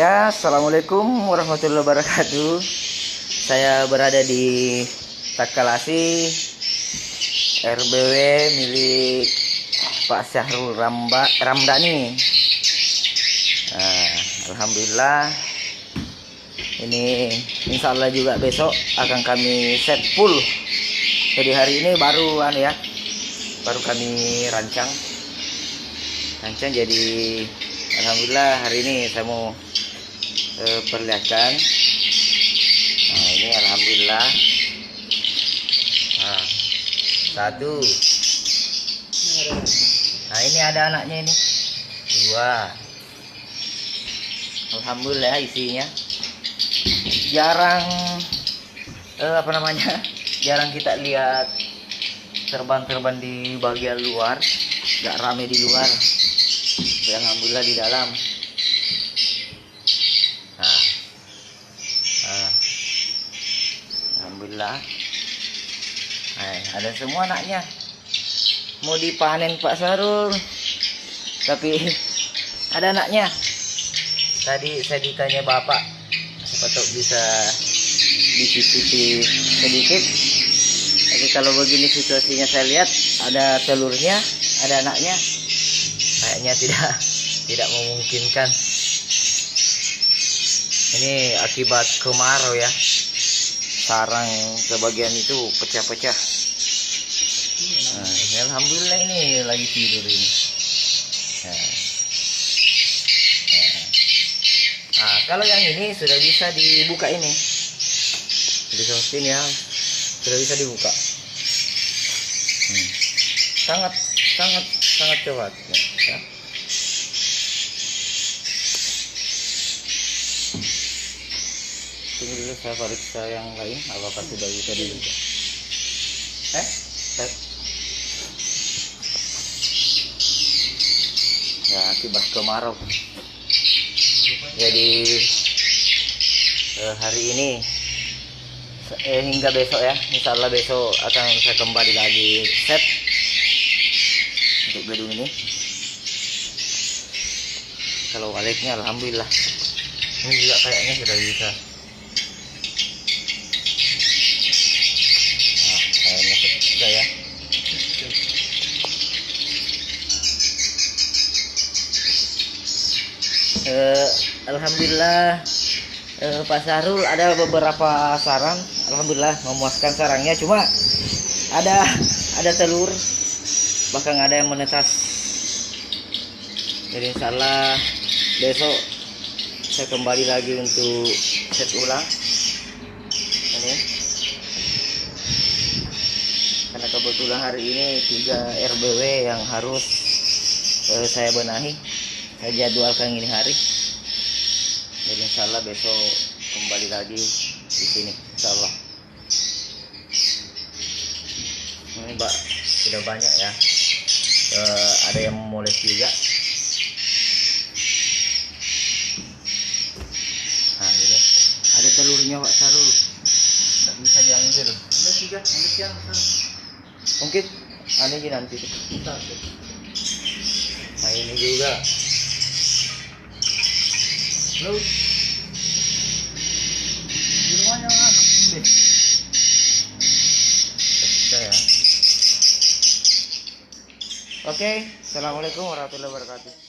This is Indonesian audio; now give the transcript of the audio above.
Ya, assalamualaikum warahmatullahi wabarakatuh. Saya berada di Takalasi, RBW milik Pak Syahrul Ramdhani. Nah, alhamdulillah, ini insya Allah juga besok akan kami set full. Jadi hari ini baru kami rancang. Jadi alhamdulillah hari ini saya mau perlihatkan. Nah, ini alhamdulillah. Nah, satu. Nah, ini ada anaknya ini. Dua. Alhamdulillah isinya. Jarang jarang kita lihat terbang-terbang di bagian luar. Gak rame di luar. Alhamdulillah di dalam. Nah, alhamdulillah. Nah, ada semua anaknya. Mau dipanen Pak Syahrul, tapi ada anaknya. Tadi saya ditanya bapak, siapa tahu bisa dicicipi sedikit. Tapi kalau begini situasinya saya lihat ada telurnya, ada anaknya. Kayaknya tidak memungkinkan. Ini akibat kemarau ya. Sarang sebagian itu pecah-pecah. Nah, alhamdulillah ini lagi tidur ini. Nah, kalau yang ini sudah bisa dibuka ini. Jadi seperti ini ya, sudah bisa dibuka. Sangat cepat ya. Tunggu dulu saya periksa yang lain apakah sudah bisa dibuka. Ya, akibat kemarau. Jadi hari ini hingga besok ya, insya Allah besok akan saya kembali lagi set untuk gedung ini. Kalau baliknya alhamdulillah ini juga kayaknya sudah bisa. Nah, kayaknya sudah ya. Alhamdulillah Pak Syahrul ada beberapa sarang, alhamdulillah memuaskan sarangnya. Cuma ada telur, bahkan ada yang menetas. Jadi insyaallah besok saya kembali lagi untuk set ulang ini, karena kebetulan hari ini 3 RBW yang harus saya benahi. Saya jadwalkan ini hari. Jadi insyaallah besok kembali lagi di sini insyaallah. Ini Mbak sudah banyak ya. Ada yang memoles juga. Nah, ini ada telurnya Pak Syahrul. Tidak bisa diambil. Ada 3, ambil yang mungkin ini nanti. Nah, ini juga. Halo. Di rumahnya anak deh. Ya. Oke, assalamualaikum warahmatullahi wabarakatuh.